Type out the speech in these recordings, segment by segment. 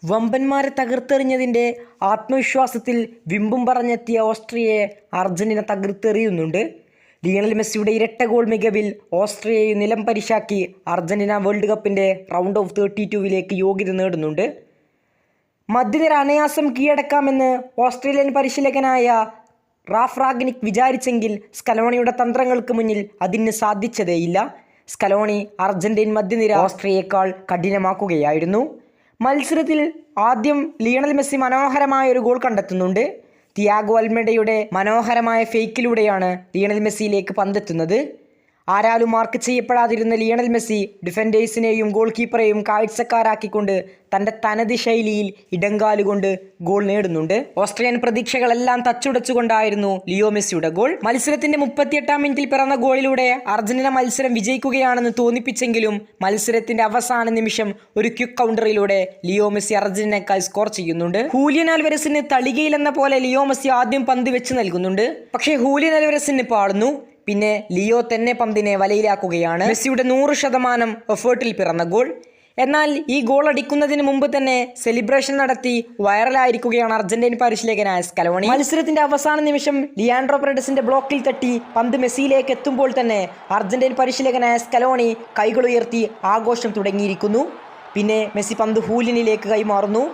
വമ്പന്മാരെ തകർത്തെറിഞ്ഞതിൻ്റെ ആത്മവിശ്വാസത്തിൽ വിമ്പും പറഞ്ഞെത്തിയ ഓസ്ട്രിയയെ Argentina തകർത്തെറിയുന്നുണ്ട്. Lionel മെസ്സിയുടെ ഇരട്ട goal മികവിൽ ഓസ്ട്രിയയെ നിലം പരിശാക്കി അർജന്റീന വേൾഡ് കപ്പിൻ്റെ റൗണ്ട് ഓഫ് 32 യോഗ്യത നേടുന്നുണ്ട്. മധ്യനിര അനായാസം കീഴടക്കാമെന്ന് ഓസ്ട്രേലിയൻ പരിശീലകനായ റാഫ് റാഗ്നിക് വിചാരിച്ചെങ്കിൽ സ്കലോണിയുടെ തന്ത്രങ്ങൾക്ക് മുന്നിൽ അതിന് സാധിച്ചതേയില്ല. സ്കലോണി അർജന്റീൻ മധ്യനിര ഓസ്ട്രിയയേക്കാൾ കഠിനമാക്കുകയായിരുന്നു. മത്സരത്തിൽ ആദ്യം ലിയണൽ മെസ്സി മനോഹരമായ ഒരു ഗോൾ കണ്ടെത്തുന്നുണ്ട്. തിയാഗോ അൽമെഡയുടെ മനോഹരമായ ഫേക്കിലൂടെയാണ് ലിയണൽ മെസ്സിയിലേക്ക് പന്തെത്തുന്നത്. ആരാലും മാർക്ക് ചെയ്യപ്പെടാതിരുന്ന ലിയണൽ മെസ്സി ഡിഫൻഡേഴ്സിനെയും ഗോൾ കീപ്പറെയും കാഴ്ചക്കാരാക്കിക്കൊണ്ട് തൻ്റെ തനത് ശൈലിയിൽ ഇടങ്കാലുകൊണ്ട് ഗോൾ നേടുന്നുണ്ട്. ഓസ്ട്രിയൻ പ്രതീക്ഷകളെല്ലാം തച്ചുടച്ചുകൊണ്ടായിരുന്നു ലിയോ മെസ്സിയുടെ ഗോൾ. മത്സരത്തിന്റെ 38-ാം മിനിറ്റിൽ പിറന്ന ഗോളിലൂടെ അർജന്റീന മത്സരം വിജയിക്കുകയാണെന്ന് തോന്നിപ്പിച്ചെങ്കിലും മത്സരത്തിന്റെ അവസാന നിമിഷം ഒരു ക്വിക്ക് കൗണ്ടറിലൂടെ ലിയോ മെസ്സി അർജന്റീനക്കായി സ്കോർ ചെയ്യുന്നുണ്ട്. ഹൂലിയൻ ആൽവരസിന് തളികയിലെന്ന പോലെ ലിയോ മെസ്സി ആദ്യം പന്ത് വെച്ച് നൽകുന്നുണ്ട്. പക്ഷേ ഹൂലിയൻ ആൽവരസിന് പാടുന്നു. പിന്നെ ലിയോ തന്നെ പന്തിനെ വലയിലാക്കുകയാണ്. മെസ്സിയുടെ 100% എഫേർട്ടിൽ പിറന്ന ഗോൾ. എന്നാൽ ഈ ഗോൾ അടിക്കുന്നതിന് മുമ്പ് തന്നെ സെലിബ്രേഷൻ നടത്തി വൈറലായിരിക്കുകയാണ് അർജന്റീൻ പരിശീലകനായ സ്കലോണി. മത്സരത്തിന്റെ അവസാന നിമിഷം ലിയാൻഡ്രോ പരഡസിന്റെ ബ്ലോക്കിൽ തട്ടി പന്ത് മെസ്സിയിലേക്ക് എത്തുമ്പോൾ തന്നെ അർജന്റീൻ പരിശീലകനായ സ്കലോണി കൈകൾ ഉയർത്തി ആഘോഷം തുടങ്ങിയിരിക്കുന്നു. പിന്നെ മെസ്സി പന്ത് ഹൂലിനിലേക്ക് കൈമാറുന്നു.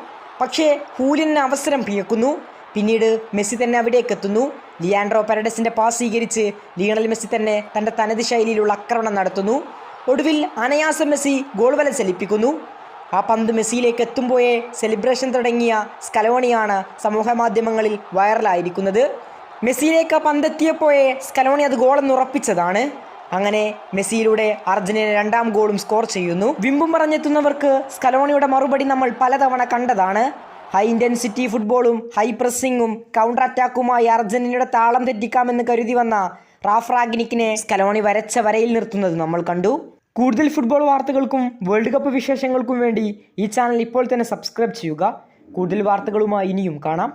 പക്ഷേ ഹൂലിന് അവസരം പിഴക്കുന്നു. പിന്നീട് മെസ്സി തന്നെ അവിടേക്ക് എത്തുന്നു. ലിയാൻഡ്രോ പരഡസിന്റെ പാസ് സ്വീകരിച്ച് ലിയണൽ മെസ്സി തന്നെ തൻ്റെ തനത് ശൈലിയിലുള്ള ആക്രമണം നടത്തുന്നു. ഒടുവിൽ അനായാസം മെസ്സി ഗോൾ വല ചലിപ്പിക്കുന്നു. ആ പന്ത് മെസ്സിയിലേക്ക് എത്തുമ്പോഴേ സെലിബ്രേഷൻ തുടങ്ങിയ സ്കലോണിയാണ് സമൂഹ മാധ്യമങ്ങളിൽ വൈറലായിരിക്കുന്നത്. മെസ്സിയിലേക്ക് ആ പന്തെത്തിയപ്പോഴേ സ്കലോണി അത് ഗോളെന്ന് ഉറപ്പിച്ചതാണ്. അങ്ങനെ മെസ്സിയിലൂടെ അർജന്റീന 2ാം ഗോളും സ്കോർ ചെയ്യുന്നു. വിമ്പും പറഞ്ഞെത്തുന്നവർക്ക് സ്കലോണിയുടെ മറുപടി നമ്മൾ പലതവണ കണ്ടതാണ്. ഹൈ ഇൻറ്റൻസിറ്റി ഫുട്ബോളും ഹൈ പ്രസ്സിങ്ങും കൗണ്ടർ അറ്റാക്കുമായി അർജന്റീനയുടെ താളം തെറ്റിക്കാമെന്ന് കരുതി വന്ന റാഫ് റാഗ്നിക്കിനെ സ്കലോണി വരച്ച വരയിൽ നിർത്തുന്നത് നമ്മൾ കണ്ടു. കൂടുതൽ ഫുട്ബോൾ വാർത്തകൾക്കും വേൾഡ് കപ്പ് വിശേഷങ്ങൾക്കും വേണ്ടി ഈ ചാനൽ ഇപ്പോൾ തന്നെ സബ്സ്ക്രൈബ് ചെയ്യുക. കൂടുതൽ വാർത്തകളുമായി ഇനിയും കാണാം.